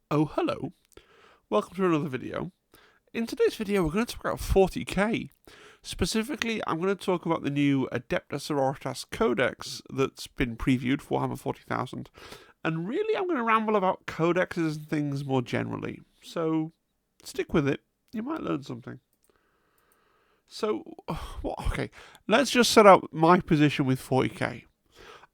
Oh, hello. Welcome to another video. In today's video, we're going to talk about 40k. Specifically, I'm going to talk about the new Adepta Sororitas Codex that's been previewed for Warhammer 40,000. And really, I'm going to ramble about codexes and things more generally. So, stick with it. You might learn something. So, okay, let's just set out my position with 40k.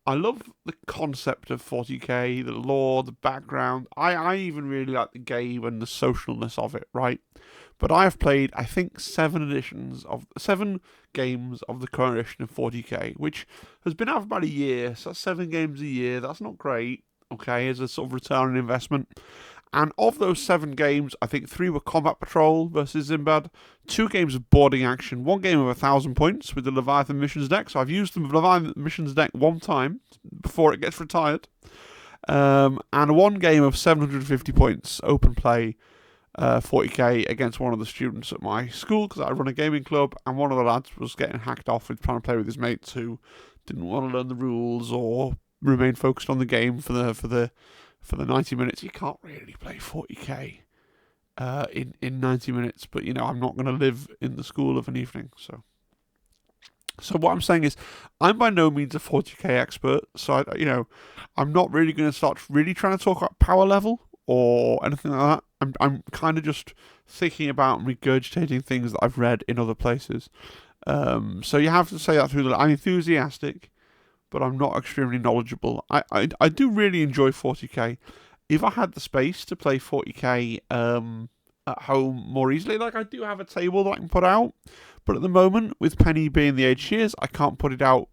I love the concept of 40k, the lore, the background. I even really like the game and the socialness of it, right? But I have played, I think, 7 games of the current edition of 40k, which has been out for about a year. So that's 7 games a year. That's not great, okay, as a sort of return on investment. And of those 7 games, I think 3 were Combat Patrol versus Zimbad, 2 games of boarding action, 1 game of 1,000 points with the Leviathan Missions deck. So I've used the Leviathan Missions deck 1 time before it gets retired. And 1 game of 750 points, open play, 40k against one of the students at my school because I run a gaming club, and one of the lads was getting hacked off with trying to play with his mates who didn't want to learn the rules or remain focused on the game for the 90 minutes. You can't really play 40k in 90 minutes, but I'm not going to live in the school of an evening. So what I'm saying is, I'm by no means a 40k expert. So I'm not really going to start really trying to talk about power level or anything like that. I'm kind of just thinking about and regurgitating things that I've read in other places. So you have to say that through I'm enthusiastic, but I'm not extremely knowledgeable. I do really enjoy 40k. If I had the space to play 40k at home more easily, like I do have a table that I can put out, but at the moment, with Penny being the age she is, I can't put it out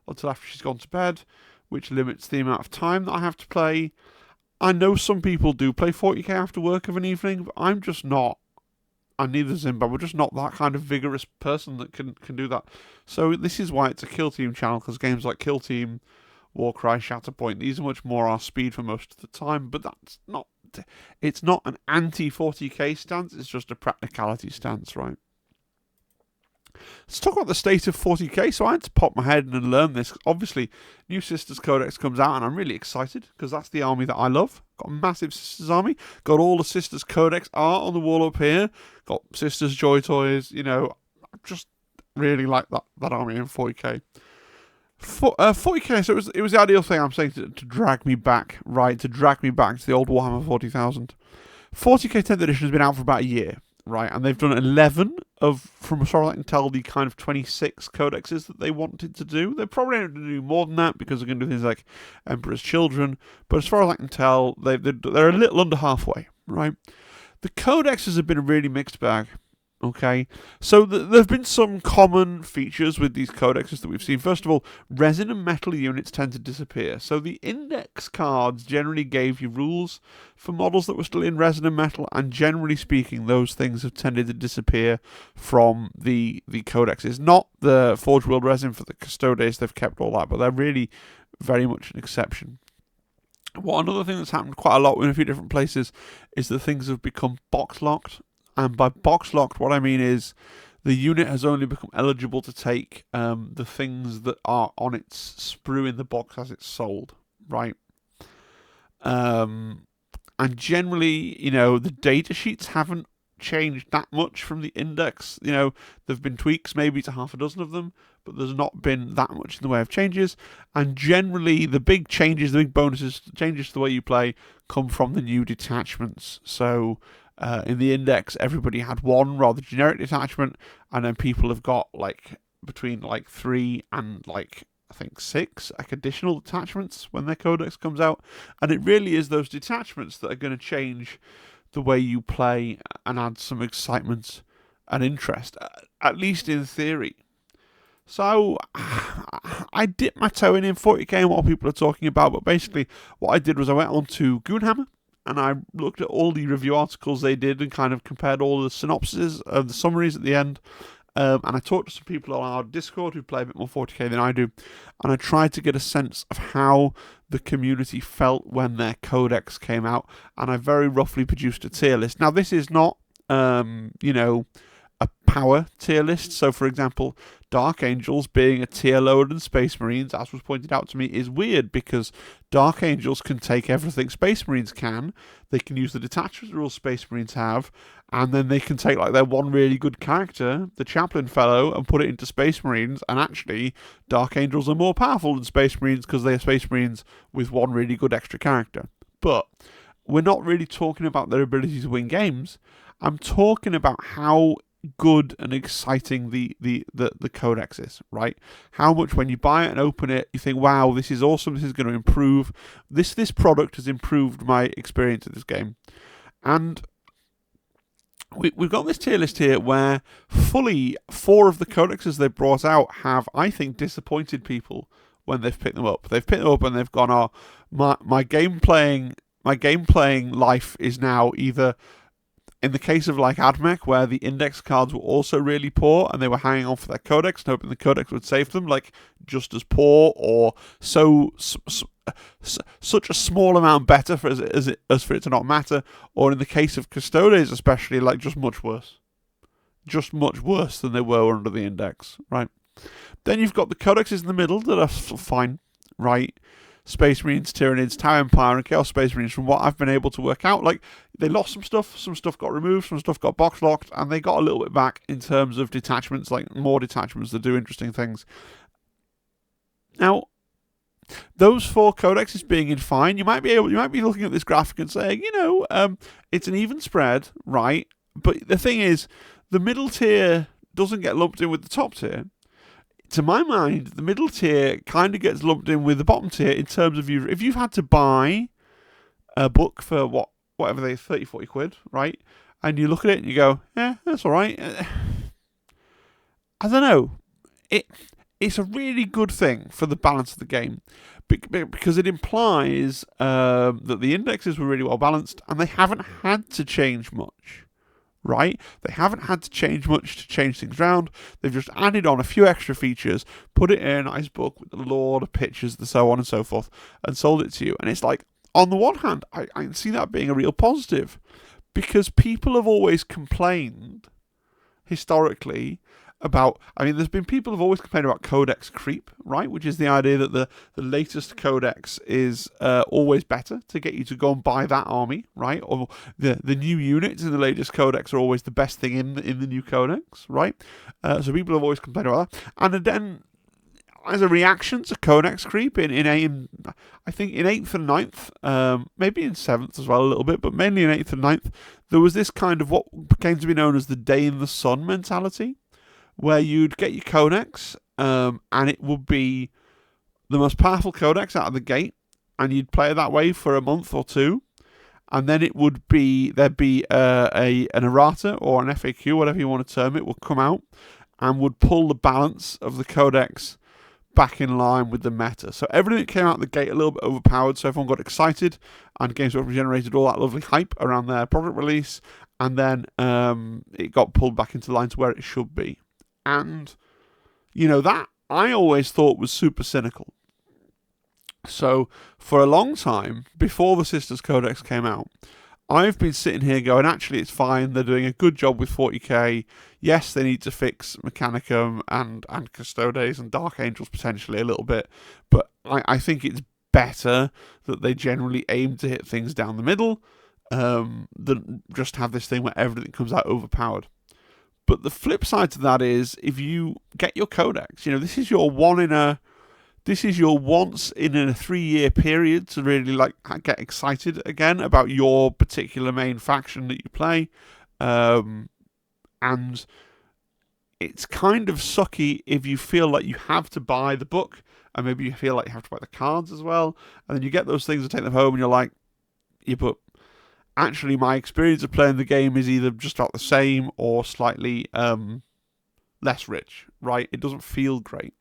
until after she's gone to bed, which limits the amount of time that I have to play. I know some people do play 40k after work of an evening, but I'm just not. And neither is Zimba. We're just not that kind of vigorous person that can do that. So this is why it's a Kill Team channel, because games like Kill Team, Warcry, Shatterpoint, these are much more our speed for most of the time. But it's not an anti-40k stance, it's just a practicality stance, right? Let's talk about the state of 40k. So I had to pop my head in and learn this. Obviously, new Sisters Codex comes out, and I'm really excited because that's the army that I love. Got a massive Sisters army. Got all the Sisters Codex art on the wall up here. Got Sisters Joy Toys. I just really like that army in 40k. 40k, so it was the ideal thing, I'm saying, to drag me back, right? To drag me back to the old Warhammer 40,000. 40k 10th edition has been out for about a year, right? And they've done 11 from as far as I can tell, the kind of 26 codexes that they wanted to do. They're probably going to do more than that because they're going to do things like Emperor's Children. But as far as I can tell, they're a little under halfway, right? The codexes have been a really mixed bag. Okay, so there have been some common features with these codexes that we've seen. First of all, resin and metal units tend to disappear. So the index cards generally gave you rules for models that were still in resin and metal, and generally speaking, those things have tended to disappear from the codexes. Not the Forge World resin for the Custodes, they've kept all that, but they're really very much an exception. Another thing that's happened quite a lot in a few different places is that things have become box locked. And by box locked, what I mean is the unit has only become eligible to take the things that are on its sprue in the box as it's sold, right? And generally, the data sheets haven't changed that much from the index. There have been tweaks maybe to half a dozen of them, but there's not been that much in the way of changes. And generally, the big changes, the big bonuses, changes to the way you play come from the new detachments. So in the index, everybody had 1 rather generic detachment, and then people have got between 3 and I think 6 additional detachments when their codex comes out. And it really is those detachments that are going to change the way you play and add some excitement and interest, at least in theory. So I dipped my toe in 40k and what people are talking about, but basically what I did was I went on to Goonhammer, and I looked at all the review articles they did and kind of compared all the synopses of the summaries at the end. And I talked to some people on our Discord who play a bit more 40k than I do, and I tried to get a sense of how the community felt when their codex came out, and I very roughly produced a tier list. Now, this is not, a power tier list. So, for example, Dark Angels being a tier lower than Space Marines, as was pointed out to me, is weird because Dark Angels can take everything Space Marines can. They can use the detachment rules Space Marines have, and then they can take like their one really good character, the Chaplain Fellow, and put it into Space Marines, and actually Dark Angels are more powerful than Space Marines because they are Space Marines with one really good extra character. But we're not really talking about their ability to win games. I'm talking about how good and exciting the codex is, right? How much when you buy it and open it, you think, wow, this is awesome, this is going to improve. This product has improved my experience of this game. And we've got this tier list here where fully 4 of the codexes they've brought out have, I think, disappointed people when they've picked them up. They've picked them up and they've gone, oh, my game playing life is now either, in the case of like AdMech, where the index cards were also really poor and they were hanging on for their codex and hoping the codex would save them, like just as poor or such a small amount better as for it to not matter, or in the case of Custodes especially, like just much worse than they were under the index, right? Then you've got the codexes in the middle that are fine, right? Space Marines, Tyranids, Tau Empire, and Chaos Space Marines, from what I've been able to work out, like, they lost some stuff got removed, some stuff got box locked, and they got a little bit back in terms of detachments, like more detachments that do interesting things. Now, those 4 codexes being in fine, you might be looking at this graphic and saying, it's an even spread, right? But the thing is, the middle tier doesn't get lumped in with the top tier. To my mind, the middle tier kind of gets lumped in with the bottom tier in terms of if you've had to buy a book for whatever they 30, 40 quid, right? And you look at it and you go, yeah, that's all right. I don't know. It's a really good thing for the balance of the game because it implies that the indexes were really well balanced and they haven't had to change much. Right? They haven't had to change much to change things around. They've just added on a few extra features, put it in a nice book with the lore, the pictures, the so on and so forth, and sold it to you. And it's like, on the one hand, I can see that being a real positive because people have always complained historically about, there's been people who've always complained about codex creep, right? Which is the idea that the latest codex is always better to get you to go and buy that army, right? Or the new units in the latest codex are always the best thing in the new codex, right? So people have always complained about that. And then, as a reaction to codex creep I think in 8th and 9th, maybe in 7th as well a little bit, but mainly in 8th and 9th, there was this kind of what came to be known as the day in the sun mentality, where you'd get your codex, and it would be the most powerful codex out of the gate, and you'd play it that way for a month or 2, and then there'd be an errata or an FAQ, whatever you want to term it, would come out and would pull the balance of the codex back in line with the meta. So everything came out the gate a little bit overpowered, so everyone got excited, and Games Workshop generated all that lovely hype around their product release, and then it got pulled back into line to where it should be. And, that I always thought was super cynical. So, for a long time, before the Sisters Codex came out, I've been sitting here going, actually, it's fine, they're doing a good job with 40k. Yes, they need to fix Mechanicum and Custodes and Dark Angels potentially a little bit, but I think it's better that they generally aim to hit things down the middle than just have this thing where everything comes out overpowered. But the flip side to that is, if you get your codex, this is your once in a 3-year period to really get excited again about your particular main faction that you play, and it's kind of sucky if you feel like you have to buy the book, and maybe you feel like you have to buy the cards as well, and then you get those things and take them home, and you're like, yeah, but actually, my experience of playing the game is either just about the same or slightly less rich, right? It doesn't feel great.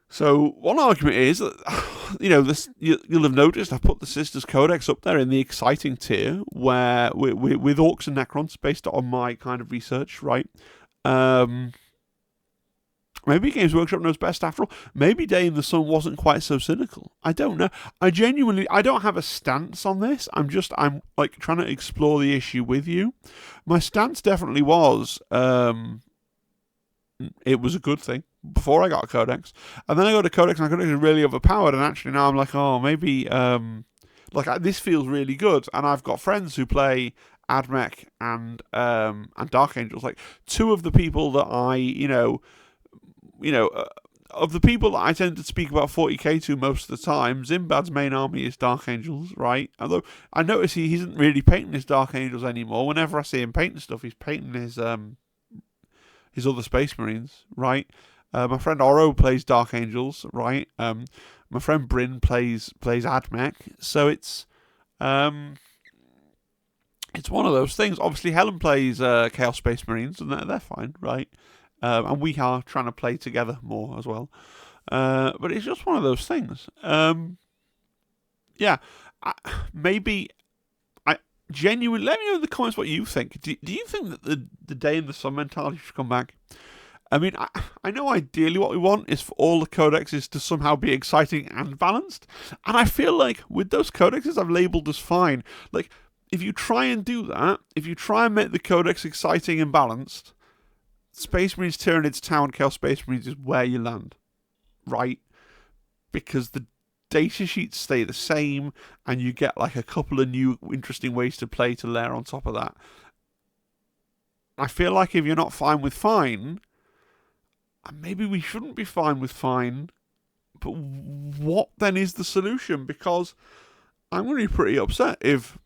So one argument is that, you'll have noticed I've put the Sisters Codex up there in the exciting tier, where with Orcs and Necrons, based on my kind of research, right? Maybe Games Workshop knows best after all. Maybe Day in the Sun wasn't quite so cynical. I don't know. I don't have a stance on this. I'm trying to explore the issue with you. My stance definitely was, it was a good thing before I got a Codex. And then I got a Codex, and I Codex is really overpowered. And actually now I'm like, oh, maybe this feels really good. And I've got friends who play Admech and Dark Angels. Like, two of the people that of the people that I tend to speak about 40k to most of the time, Zimbad's main army is Dark Angels, right? Although I notice he isn't really painting his Dark Angels anymore. Whenever I see him painting stuff, he's painting his other Space Marines, right? My friend Oro plays Dark Angels, right? My friend Bryn plays Admech, so it's one of those things. Obviously, Helen plays Chaos Space Marines, and they're fine, right? And we are trying to play together more as well. But it's just one of those things. Genuinely, let me know in the comments what you think. Do you think that the Day in the Sun mentality should come back? I mean, I know ideally what we want is for all the codexes to somehow be exciting and balanced. And I feel like with those codexes I've labelled as fine, like, if you try and do that, if you try and make the codex exciting and balanced, Space Marines Tyranids Town Chaos Space Marines is where you land, right? Because the data sheets stay the same, and you get like a couple of new interesting ways to play to layer on top of that. I feel like if you're not fine with fine, maybe we shouldn't be fine with fine, but what then is the solution? Because I'm going to be pretty upset if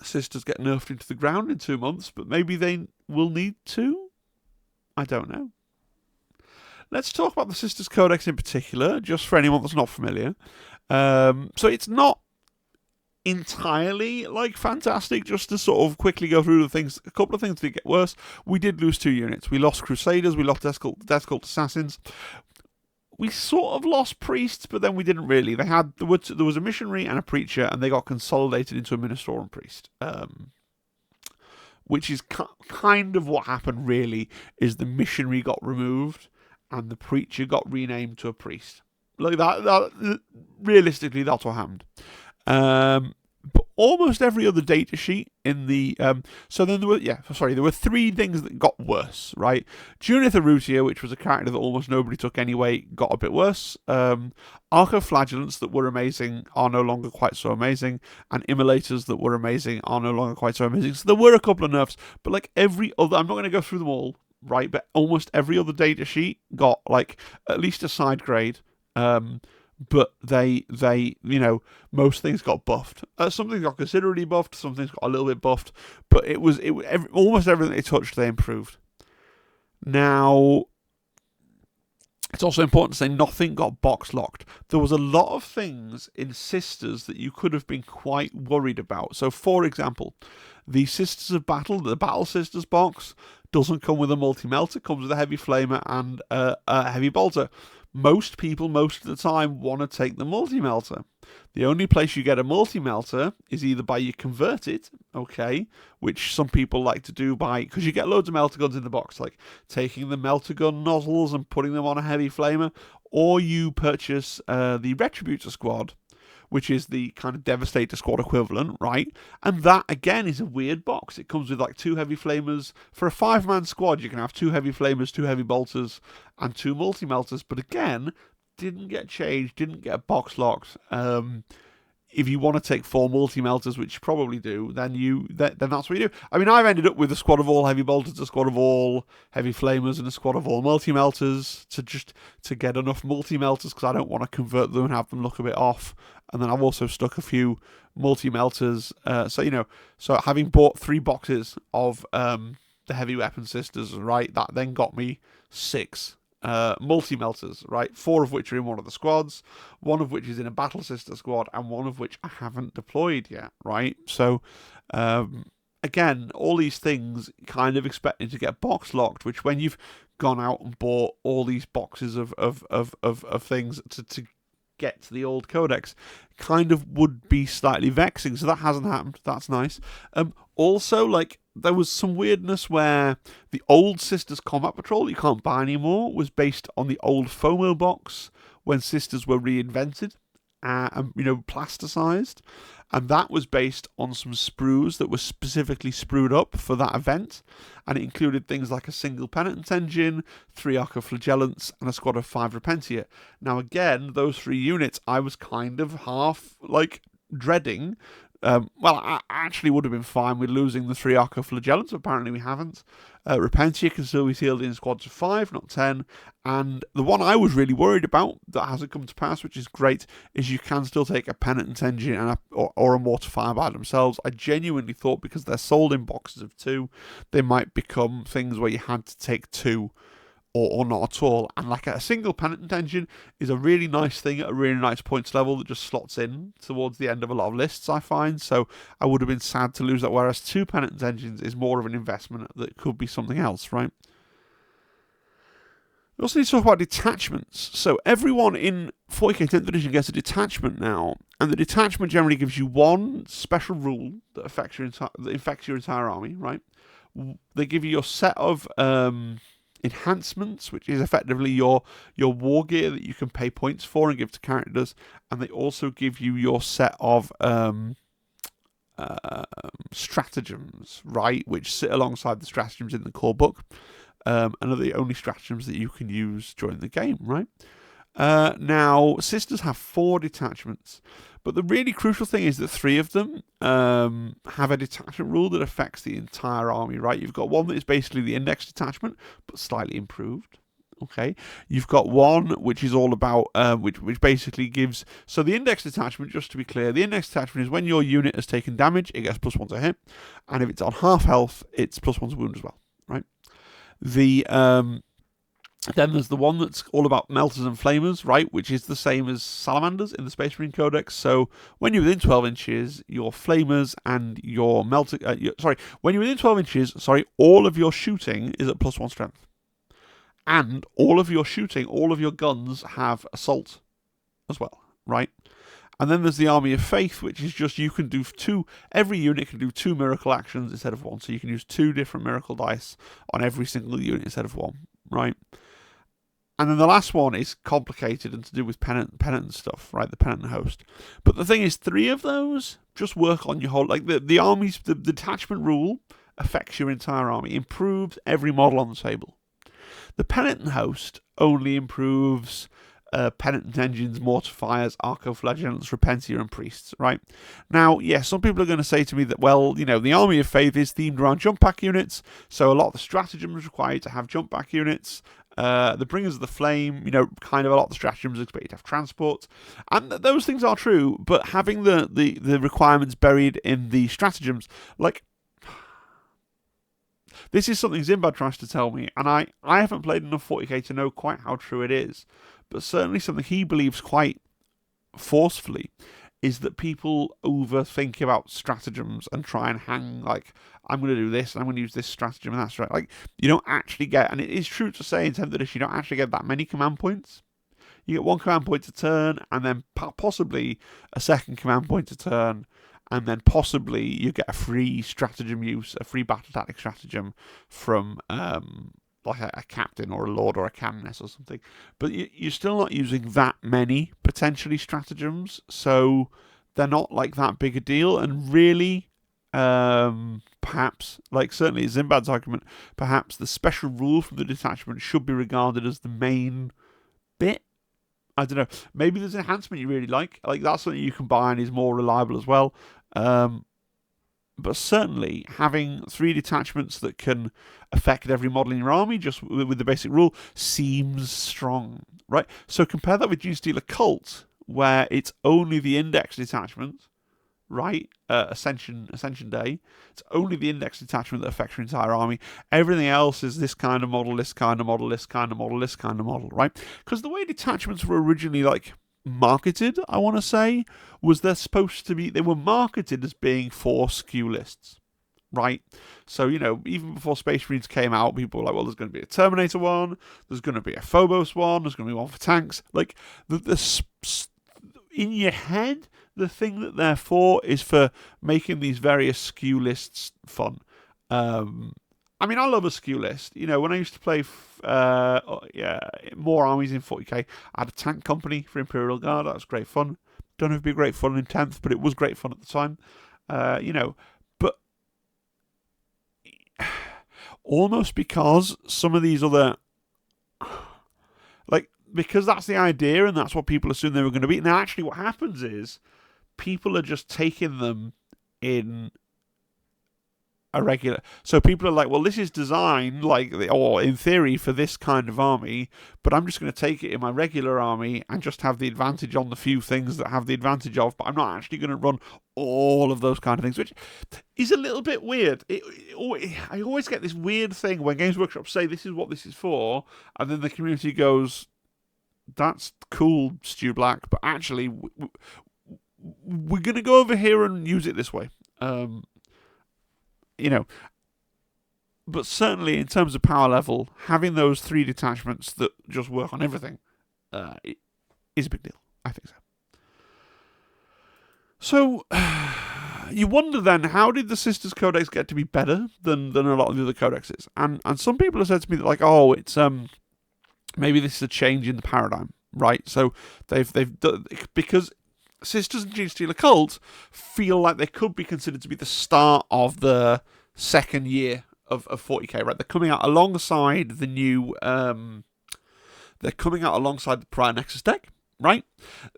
Sisters get nerfed into the ground in 2 months, but maybe they will need to. I don't know. Let's talk about the Sisters Codex in particular, just for anyone that's not familiar. So it's not entirely like fantastic. Just to sort of quickly go through the things, a couple of things did get worse. We did lose 2 units. We lost Crusaders, we lost Death Cult Assassins. We sort of lost priests, but then we didn't really. There was a missionary and a preacher, and they got consolidated into a Ministorum priest. Which is kind of what happened, really, is the missionary got removed and the preacher got renamed to a priest. Like that realistically, that's what happened. But almost every other data sheet in the... so then there were 3 things that got worse, right? Junith Arutia, which was a character that almost nobody took anyway, got a bit worse. Archoflagellants that were amazing are no longer quite so amazing, and Immolators that were amazing are no longer quite so amazing. So there were a couple of nerfs, but like every other... I'm not going to go through them all, right? But almost every other data sheet got like at least a side grade. But they most things got buffed. Some things got considerably buffed. Some things got a little bit buffed. But almost everything they touched, they improved. Now, it's also important to say nothing got box locked. There was a lot of things in Sisters that you could have been quite worried about. So, for example, the Sisters of Battle, the Battle Sisters box, doesn't come with a multi-melter. Comes with a heavy flamer and a heavy bolter. Most people, most of the time, want to take the multi-melter. The only place you get a multi-melter is either by you convert it, okay, which some people like to do because you get loads of melter guns in the box, like taking the melter gun nozzles and putting them on a heavy flamer, or you purchase the Retributor squad, which is the kind of Devastator squad equivalent, right? And that, again, is a weird box. It comes with like 2 heavy flamers. For a 5-man squad, you can have 2 heavy flamers, 2 heavy bolters, and 2 multi-melters. But again, didn't get changed, didn't get box locked. If you want to take 4 multi-melters, which you probably do, then that's what you do. I mean, I've ended up with a squad of all heavy bolters, a squad of all heavy flamers, and a squad of all multi-melters to get enough multi-melters, because I don't want to convert them and have them look a bit off. And then I've also stuck a few multi-melters. So having bought 3 boxes of the heavy weapon Sisters, right, that then got me 6 multi-melters, right? 4 of which are in one of the squads, 1 of which is in a Battle Sister squad, and 1 of which I haven't deployed yet, right? So, again, all these things kind of expecting to get box locked, which when you've gone out and bought all these boxes of things to get to the old codex, kind of would be slightly vexing. So that hasn't happened. That's nice. Also, like, there was some weirdness where the old Sisters Combat Patrol you can't buy anymore was based on the old FOMO box when Sisters were reinvented. plasticized, and that was based on some sprues that were specifically sprued up for that event, and it included things like a single penitent engine, 3 arcoflagellants, and a squad of 5 repentia. Now again, those 3 units I was kind of half dreading. I actually would have been fine with losing the 3 arcoflagellants, but apparently we haven't. Repentia can still be fielded in squads of 5, not 10. And the one I was really worried about that hasn't come to pass, which is great, is you can still take a penitent engine and or a mortifier by themselves. I genuinely thought because they're sold in boxes of 2, they might become things where you had to take 2 or not at all. And like a single penitent engine is a really nice thing at a really nice points level that just slots in towards the end of a lot of lists, I find. So I would have been sad to lose that, whereas 2 penitent engines is more of an investment that could be something else, right? We also need to talk about detachments. So everyone in 40k 10th edition gets a detachment now, and the detachment generally gives you one special rule that affects your entire army, right? They give you your set of enhancements, which is effectively your war gear that you can pay points for and give to characters, and they also give you your set of stratagems, right, which sit alongside the stratagems in the core book, and are the only stratagems that you can use during the game, right? Now, sisters have 4 detachments, but the really crucial thing is that 3 of them have a detachment rule that affects the entire army, right? You've got one that is basically the index detachment, but slightly improved. Okay, you've got one which is all about which basically gives. So the index detachment, just to be clear, the index detachment is when your unit has taken damage, it gets +1 to hit, and if it's on half health, it's +1 to wound as well, right? Then there's the one that's all about melters and flamers, right, which is the same as salamanders in the Space Marine Codex. So when you're within 12 inches, your flamers and your melter... when you're within 12 inches, all of your shooting is at +1 strength. And all of your shooting, all of your guns have assault as well, right? And then there's the Army of Faith, which is just you can do 2... Every unit can do 2 miracle actions instead of 1. So you can use 2 different miracle dice on every single unit instead of 1, right? And then the last one is complicated and to do with penitent stuff, right? The penitent host. But the thing is, 3 of those just work on your whole... Like, the detachment rule affects your entire army, improves every model on the table. The penitent host only improves penitent engines, mortifiers, arcoflagellants, repentia, and priests, right? Now, yes, some people are going to say to me that, well, the Army of Faith is themed around jump pack units, so a lot of the stratagems require you to have jump pack units. The Bringers of the Flame, kind of a lot of the stratagems expect you to have transport. And those things are true, but having the requirements buried in the stratagems, like... This is something Zimbad tries to tell me, and I haven't played enough 40k to know quite how true it is, but certainly something he believes quite forcefully is that people overthink about stratagems and try and hang, like, I'm going to do this, and I'm going to use this stratagem and that stratagem. Like, you don't actually get, and it is true to say in 10th edition, you don't actually get that many command points. You get 1 command point a turn, and then possibly a 2nd command point a turn, and then possibly you get a free stratagem use, a free battle tactic stratagem from like a captain or a lord or a canoness or something. But you're still not using that many potentially stratagems, so they're not like that big a deal. And really, perhaps, like certainly Zimbad's argument, perhaps the special rule from the detachment should be regarded as the main bit. I don't know. Maybe there's an enhancement you really like. Like that's something you can buy and is more reliable as well. But certainly having 3 detachments that can affect every model in your army just with the basic rule seems strong, right? So compare that with Genestealer Cults, where it's only the index detachment, right? Ascension Day. It's only the index detachment that affects your entire army. Everything else is this kind of model, this kind of model, this kind of model, this kind of model, right? Because the way detachments were originally marketed, I want to say, was they were marketed as being for SKU lists, right? So, even before Space Marines came out, people were like, well, there's going to be a Terminator one, there's going to be a Phobos one, there's going to be one for tanks. Like, in your head, the thing that they're for is for making these various SKU lists fun. I mean, I love a SKU list. When I used to play more armies in 40k, I had a tank company for Imperial Guard. That was great fun. Don't know if it'd be great fun in 10th, but it was great fun at the time. But almost because some of these other, because that's the idea and that's what people assume they were going to be. Now, actually, what happens is people are just taking them in a regular. So people are like, well, this is designed or in theory for this kind of army, but I'm just going to take it in my regular army and just have the advantage on the few things that have the advantage of, but I'm not actually going to run all of those kind of things, which is a little bit weird. I always get this weird thing when Games Workshop say this is what this is for, and then the community goes, that's cool, Stu Black, but actually we're going to go over here and use it this way. But certainly in terms of power level, having those 3 detachments that just work on everything is a big deal. I think so. So you wonder then, how did the Sisters Codex get to be better than a lot of the other codexes? And some people have said to me that it's maybe this is a change in the paradigm, right? So they've done, because Sisters and Genestealer Cults feel like they could be considered to be the start of the second year of 40k, right? They're coming out alongside the new, they're coming out alongside the Prior Nexus deck, right?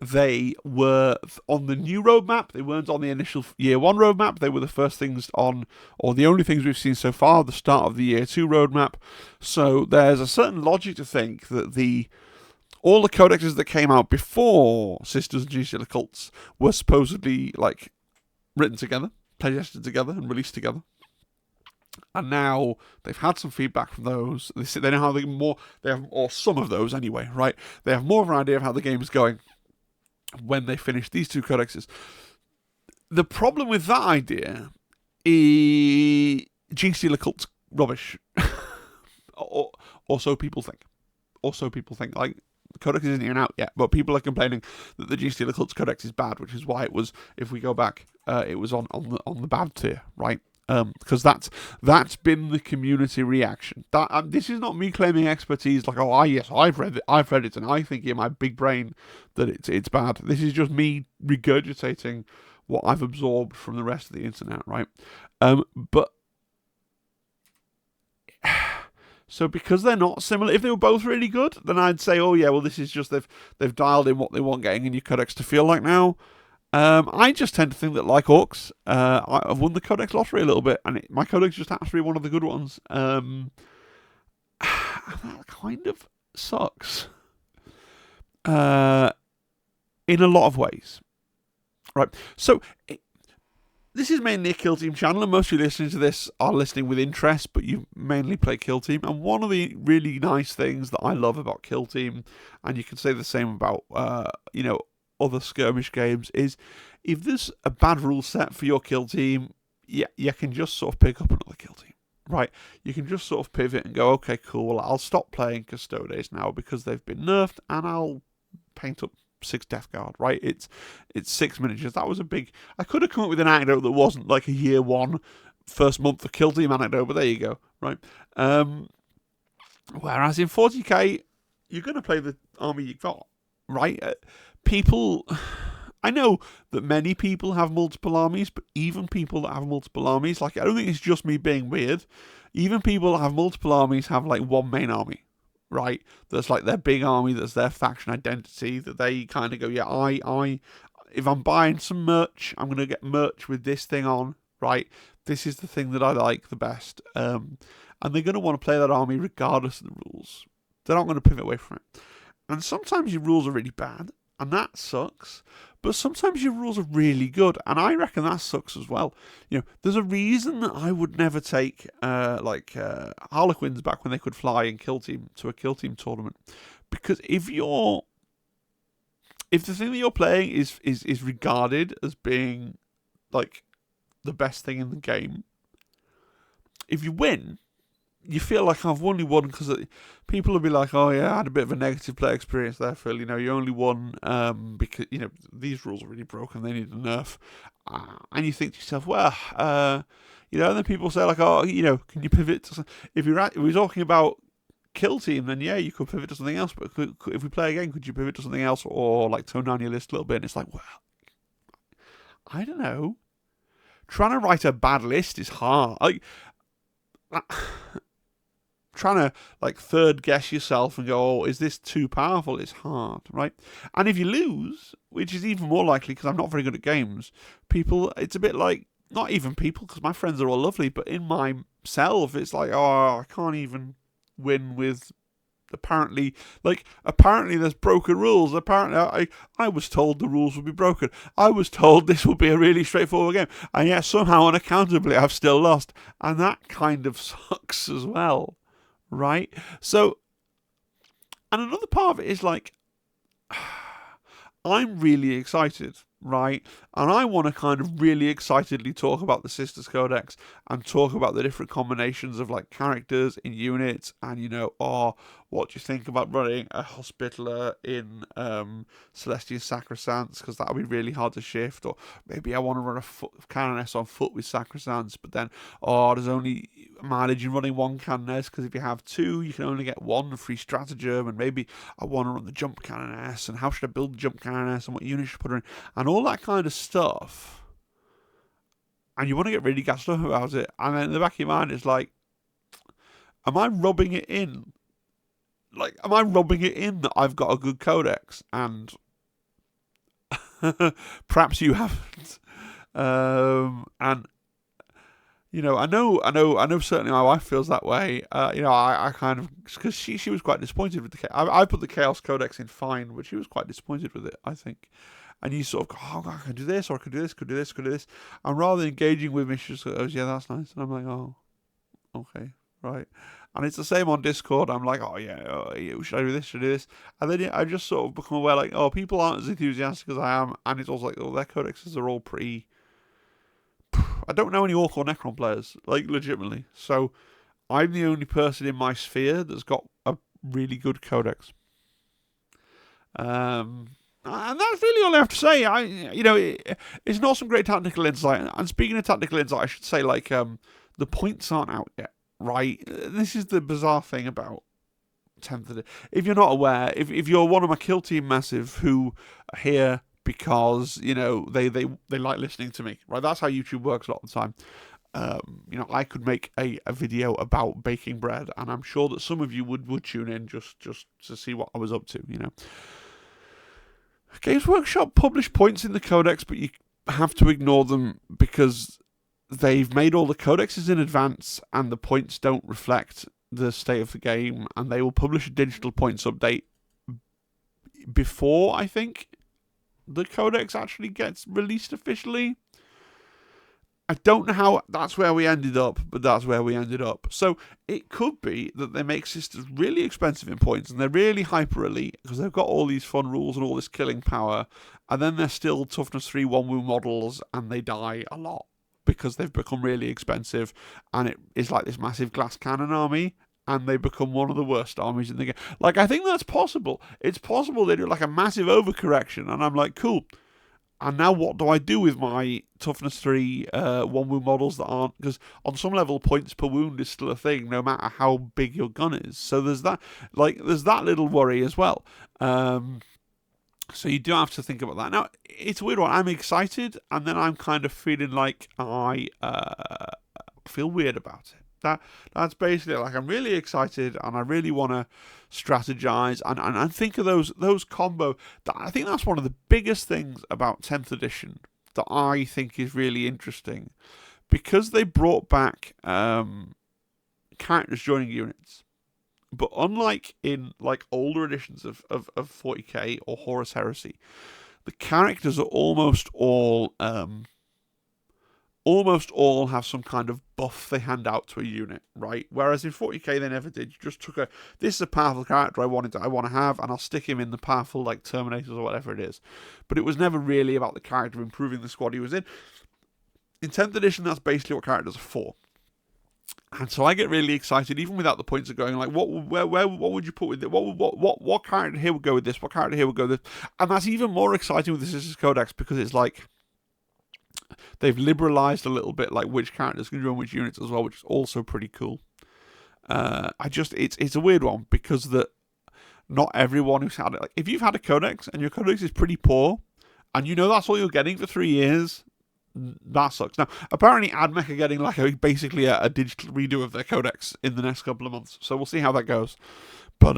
They were on the new roadmap. They weren't on the initial year 1 roadmap. They were the first things on, or the only things we've seen so far, the start of the year 2 roadmap. So there's a certain logic to think that all the codexes that came out before Sisters and Genestealer Cults were supposedly written together, playtested together, and released together. And now they've had some feedback from those. They know how or some of those anyway, right? They have more of an idea of how the game is going when they finish these 2 codexes. The problem with that idea is Genestealer Cult's rubbish, or so people think. The Codex isn't even out yet, but people are complaining that the Genestealer Cults Codex is bad, which is why it was, if we go back, it was on the bad tier, right? Because that's been the community reaction. This is not me claiming expertise, yes, I've read it, and I think in my big brain that it's bad. This is just me regurgitating what I've absorbed from the rest of the internet, right? But so because they're not similar, if they were both really good, then I'd say, oh yeah, well this is just they've dialed in what they want getting a new codex to feel like now. I just tend to think that, like Orcs, I've won the Codex lottery a little bit, and my Codex just happens to be one of the good ones. That kind of sucks. In a lot of ways. Right, so this is mainly a Kill Team channel, and most of you listening to this are listening with interest, but you mainly play Kill Team. And one of the really nice things that I love about Kill Team, and you can say the same about, other skirmish games, is if there's a bad rule set for your Kill Team, you can just sort of pick up another Kill Team, right? You can just sort of pivot and go, okay, cool, I'll stop playing Custodes now because they've been nerfed, and I'll paint up 6 Death Guard, right? It's 6 miniatures. That was a big... I could have come up with an anecdote that wasn't like a year 1, first month of Kill Team anecdote, but there you go, right? Whereas in 40k, you're going to play the army you've got, right? People... I know that many people have multiple armies, but even people that have multiple armies, I don't think it's just me being weird. Even people that have multiple armies have, one main army, right? That's, their big army, that's their faction identity, that they kind of go, yeah, if I'm buying some merch, I'm going to get merch with this thing on, right? This is the thing that I like the best. And they're going to want to play that army regardless of the rules. They're not going to pivot away from it. And sometimes your rules are really bad, and that sucks. But sometimes your rules are really good, and I reckon that sucks as well. There's a reason that I would never take Harlequins back when they could fly in Kill Team to a Kill Team tournament, because if the thing that you're playing is regarded as being the best thing in the game, if you win, you feel like I've only won because people will be like, oh yeah, I had a bit of a negative play experience there, Phil. You only won because these rules are really broken. They need a nerf, and you think to yourself, well, and then people say oh, can you pivot to if we're talking about Kill Team, then yeah, you could pivot to something else. But if we play again, could you pivot to something else or tone down your list a little bit? And it's like, well, I don't know. Trying to write a bad list is hard. Like, trying to like third guess yourself and go, oh, is this too powerful? It's hard, right? And if you lose, which is even more likely because I'm not very good at games, people, it's a bit like, not even people, because my friends are all lovely, but in myself, it's like, oh, I can't even win with apparently there's broken rules. Apparently I was told the rules would be broken. I was told this would be a really straightforward game, and yet somehow unaccountably I've still lost, and that kind of sucks as well, right? So, and another part of it is like, I'm really excited, right? And I want to kind of really excitedly talk about the Sisters Codex and talk about the different combinations of like characters in units, and what do you think about running a Hospitaller in Celestial Sacrosancts, because that would be really hard to shift, or maybe I want to run a Canoness on foot with Sacrosancts, but then there's only mileage in running one Canoness, because if you have two you can only get one free stratagem, and maybe I want to run the jump Canoness, and how should I build the jump Canoness, and what units should I put her in, and all that kind of stuff. And you want to get really gassed up about it, and then in the back of your mind it's like, am I rubbing it in? Like, am I rubbing it in that I've got a good codex? And perhaps you haven't. And I know. Certainly, my wife feels that way. I kind of, because she was quite disappointed with the. I put the Chaos Codex in fine, but she was quite disappointed with it, I think. And you sort of go, oh, I can do this, or I could do this, could do this, could do this. And rather than engaging with me, she just goes, yeah, that's nice. And I'm like, oh, okay, right. And it's the same on Discord. I'm like, oh yeah, should I do this? Should I do this? And then I just sort of become aware, like, oh, people aren't as enthusiastic as I am. And it's also like, oh, their codexes are all pretty. I don't know any Orc or Necron players, like, legitimately. So I'm the only person in my sphere that's got a really good codex. And that's really all I have to say. It's not some great tactical insight. And speaking of tactical insight, I should say, like, the points aren't out yet, right? This is the bizarre thing about 10th edition. If you're not aware, if you're one of my Kill Team Massive who are here because, they like listening to me, right? That's how YouTube works a lot of the time. I could make a video about baking bread, and I'm sure that some of you would tune in just to see what I was up to, Games Workshop publish points in the codex, but you have to ignore them because they've made all the codexes in advance and the points don't reflect the state of the game, and they will publish a digital points update before, I think, the codex actually gets released officially. I don't know how that's where we ended up, but that's where we ended up. So it could be that they make Sisters really expensive in points, and they're really hyper elite because they've got all these fun rules and all this killing power, and then they're still toughness 3 1-wound models, and they die a lot because they've become really expensive, and it is like this massive glass cannon army, and they become one of the worst armies in the game. Like, I think that's possible. It's possible they do like a massive overcorrection, and I'm like, cool. And now what do I do with my toughness 3 1-wound models that aren't... Because on some level, points per wound is still a thing, no matter how big your gun is. So there's that little worry as well. So you do have to think about that. Now, it's a weird one. I'm excited, and then I'm kind of feeling like I feel weird about it. That's basically like, I'm really excited and I really want to strategize and think of those combo. I think that's one of the biggest things about 10th edition that I think is really interesting, because they brought back characters joining units. But unlike in like older editions of 40k or Horus Heresy, the characters are almost all have some kind of buff they hand out to a unit, right? Whereas in 40k they never did. You just took this is a powerful character I want to have, and I'll stick him in the powerful like Terminators or whatever it is. But it was never really about the character improving the squad he was in. In 10th edition, that's basically what characters are for. And so I get really excited, even without the points of going like, what would you put with it? What character here would go with this? What character here would go with this? And that's even more exciting with the Sisters Codex, because it's like, they've liberalized a little bit, like which characters can join which units as well, which is also pretty cool. It's a weird one, because not everyone who's had it, like if you've had a codex and your codex is pretty poor, and that's all you're getting for 3 years, that sucks. Now, apparently AdMech are getting like basically a digital redo of their codex in the next couple of months, so we'll see how that goes. But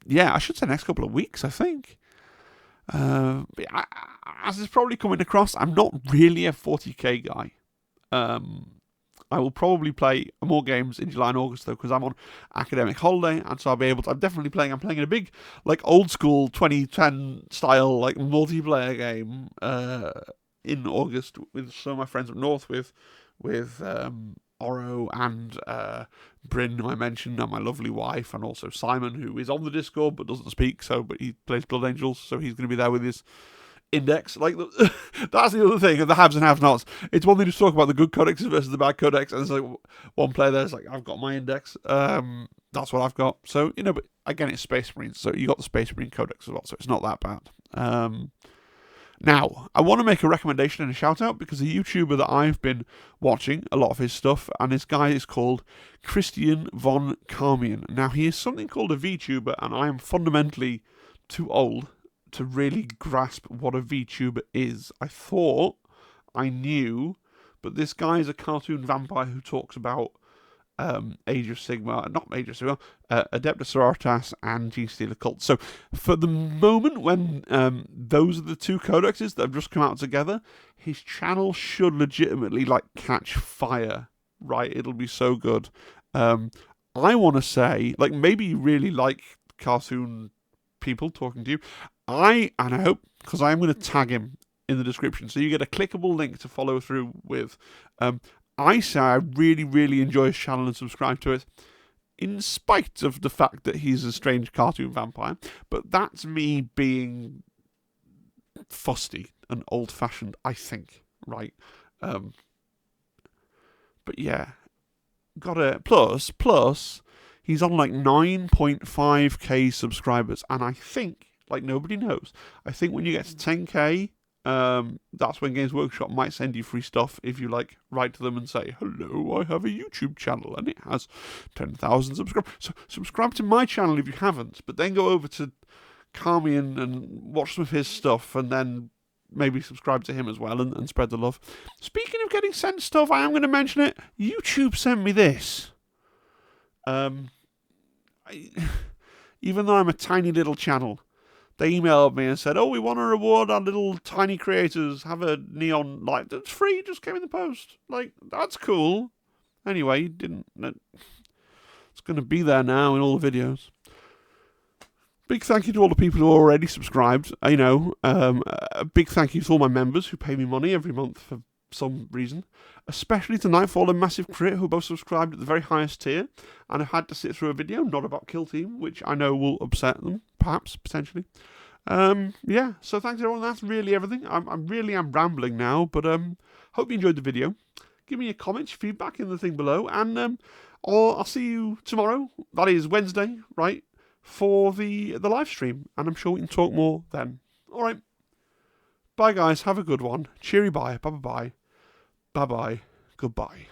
yeah, I should say next couple of weeks, I think. But as is probably coming across, I'm not really a 40k guy. I will probably play more games in July and August though, because I'm on academic holiday, and so I'll be able to. I'm definitely playing. I'm playing in a big, like old school 2010 style like multiplayer game in August with some of my friends up north with Oro and Bryn, who I mentioned, and my lovely wife, and also Simon, who is on the Discord but doesn't speak. But he plays Blood Angels, so he's going to be there with his index. Like that's the other thing of the haves and have-nots. It's one thing to talk about the good codexes versus the bad codex, and there's like one player there's like, I've got my index. That's what I've got. So but again, it's Space Marines, so you got the Space Marine codex as well, so it's not that bad. Now, I want to make a recommendation and a shout out because a YouTuber that I've been watching a lot of his stuff, and this guy is called Christian von Carmian. Now, he is something called a VTuber, and I am fundamentally too old to really grasp what a VTuber is. I thought I knew, but this guy is a cartoon vampire who talks about Age of Sigmar, not Age of Sigmar, Adepta Sororitas and Genestealer Cults. So for the moment when those are the two codexes that have just come out together, his channel should legitimately like catch fire, right? It'll be so good. I want to say, like, maybe you really like cartoon people talking to you. I hope, because I'm going to tag him in the description, so you get a clickable link to follow through with. I say I really, really enjoy his channel and subscribe to it, in spite of the fact that he's a strange cartoon vampire. But that's me being fusty and old-fashioned, I think, right? But yeah, got a plus. He's on like 9.5k subscribers, and I think, like nobody knows, I think when you get to 10k. That's when Games Workshop might send you free stuff if you like write to them and say, hello, I have a YouTube channel and it has 10,000 subscribers. So subscribe to my channel if you haven't, but then go over to Carmian and watch some of his stuff, and then maybe subscribe to him as well and spread the love. Speaking of getting sent stuff, I am going to mention it. YouTube sent me this. Even though I'm a tiny little channel, they emailed me and said, oh, we want to reward our little tiny creators. Have a neon light that's free. Just came in the post. Like, that's cool. Anyway, didn't. It's going to be there now in all the videos. Big thank you to all the people who are already subscribed. A big thank you to all my members who pay me money every month for some reason. Especially to Nightfall and Massive Crit, who both subscribed at the very highest tier and have had to sit through a video not about Kill Team, which I know will upset them, perhaps, potentially. Yeah, so thanks everyone. That's really everything. I really am rambling now, but hope you enjoyed the video. Give me your comments, feedback in the thing below, and I'll see you tomorrow. That is Wednesday, right, for the live stream, and I'm sure we can talk more then. All right. Bye, guys. Have a good one. Cheery bye. Bye-bye. Bye-bye. Goodbye.